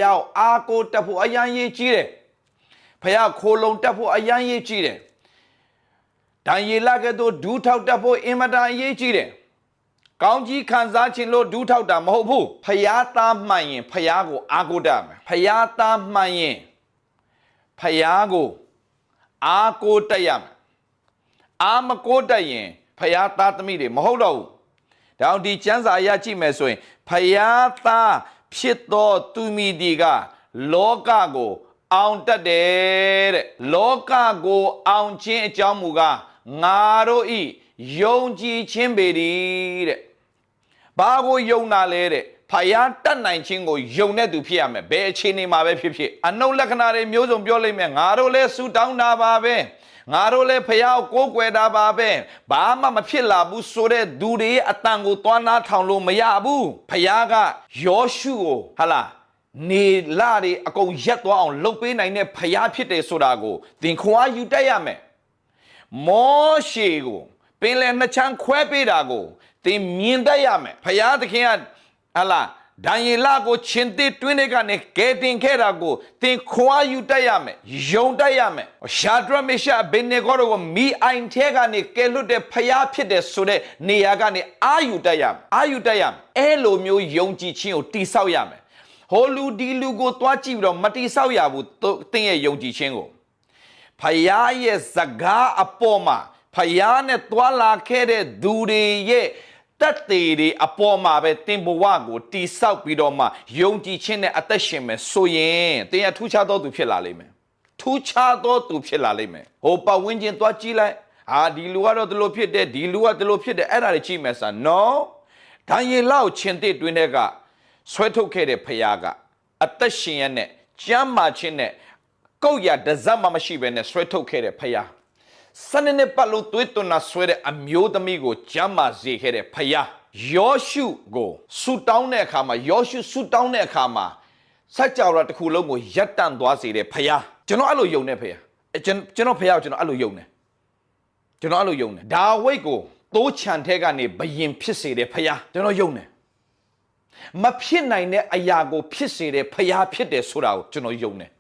ရောက်အာကိုတက်ဖို့အရန်ရေးကြီးတယ်ဖယားခိုလုံတက်ဖို့အရန်ရေးကြီးတယ်ဒံယေလကဲ့သို့ဒူးထောက်တက်ဖို့အင်မတန်ရေးကြီးတယ်ကောင်းကြီးခံစားခြင်းလို့ဒူးထောက်တာမဟုတ်ဘူးဖယားသားမှန်ရင်ဖယားကိုအာကိုတတ်မယ်ဖယားသားမှန်ရင်ဖယားကိုအာကိုတက်ရမယ်အာမကိုတက်ရင်ဖယားသားသမီးတွေမဟုတ်တော့ဘူးဒါအောင်ဒီကျမ်းစာအရကြည့်မယ်ဆိုရင်ဖယားသားဖြစ်သောသူမိဒီကလောကကိုအောင်တတ်တယ်တဲ့လောကကိုအောင်ခြင်းအကြောင်းမူကားငါတို့ဤယုံကြည်ခြင်းပေသည်တဲ့ဘာကိုယုံတာလဲတဲ့ဖယားတတ်နိုင်ခြင်းကိုယုံတဲ့သူဖြစ်ရမယ်ဘယ်အခြေအနေမှာပဲဖြစ်ဖြစ်အနုလက္ခဏာတွေမျိုးစုံပြောလိမ့်မယ်ငါတို့လည်းဆူတောင်းတာပါပဲငါတို့လည်းဖယားကိုကိုးကွယ်တာပါပဲဘာမှမဖြစ်လာဘူးဆိုတဲ့သူတွေအတန်ကိုသွားနာထောင်လို့မရဘူးဖယားကယောရှုကိုဟာလားနေလာတွေအကုန်ရက်သွားအောင်လှုပ်ပေးနိုင်တဲ့ဖယားဖြစ်တယ်ဆိုတာကိုသင်ခွာယူတတ်ရမယ်မောရှေကိုပင်လယ်နှစ်ချမ်းခွဲပေးတာကိုသင်မြင်တတ်ရမယ်ဖယားသခင်ကဟာလားဒံယေလကိုချင်းတိတွင်းတွေကနေကဲတင်ခဲ့တာကိုသင်ခွာယူတတ်ရမယ်ယုံတတ်ရမယ်ရှာဒရမေရှာဘင်နေဂေါတို့ကိုမိအိုင်ထဲကနေကဲလွတ်တဲ့ဖယားဖြစ်တဲ့ဆိုတဲ့နေရာကနေအာယူတတ်ရမယ်အာယူတတ်ရမယ်အဲ့လိုမျိုးယုံကြည်ခြင်းကိုတိဆောက်ရမယ်ဟိုလူဒီလူကိုတွားကြည့်ပြီးတော့မတိဆောက်ရဘူးသင်ရဲ့ယုံကြည်ခြင်းကိုဖယားရဲ့စကားအပေါ်မှာဖယားနဲ့တွာလာခဲ့တဲ့သူတွေရဲ့တက်သေးတွေအပေါ်မှာပဲတင်ဘဝကိုတိဆောက်ပြီးတော့မှယုံကြည်ခြင်းနဲ့အသက်ရှင်မယ်ဆိုရင်တင်ရထူးခြားသောသူဖြစ်လာလိမ့်မယ်ထူးခြားသောသူဖြစ်လာလိမ့်မယ်ဟိုပတ်ဝန်းကျင်သွားကြည့်လိုက်ဒီလူကတော့ဒီလိုဖြစ်တယ်ဒီလူကဒီလိုဖြစ်တယ်အဲ့ဒါတွေကြည့်မယ်ဆိုနော်ဒံယေလကိုချင်းတစ်တွင်းတဲ့ကဆွဲထုတ်ခဲ့တဲ့ဖယားကအသက်ရှင်ရတဲ့ကျမ်းမာခြင်းနဲ့ကုတ်ရဒဇတ်မှမရှိဘဲနဲ့ဆွဲထုတ်ခဲ့တဲ့ဖယားစနစ်နဲ့ပတ်လို့သွေးသွန်းတာဆွဲတဲ့အမျိုးသမီးကိုကျမ်းမာစေခဲ့တဲ့ဖယားယောရှုကိုဆူတောင်းတဲ့အခါမှာယောရှုဆူတောင်းတဲ့အခါမှာစัจ java တစ်ခုလုံးကိုရပ်တန့်သွားစေတဲ့ဖယားကျွန်တော်အဲ့လိုယုံနေဖယားကျွန်တော်ဖယားကိုကျွန်တော်အဲ့လိုယုံနေဒါဝိဒ်ကိုတိုးချန်ထဲကနေဘယင်ဖြစ်စေတဲ့ဖယားကျွန်တော်ယုံနေမဖြစ်နိုင်တဲ့အရာကိုဖြစ်စေတဲ့ဖယားဖြစ်တယ်ဆိုတာကိုကျွန်တော်ယုံတယ်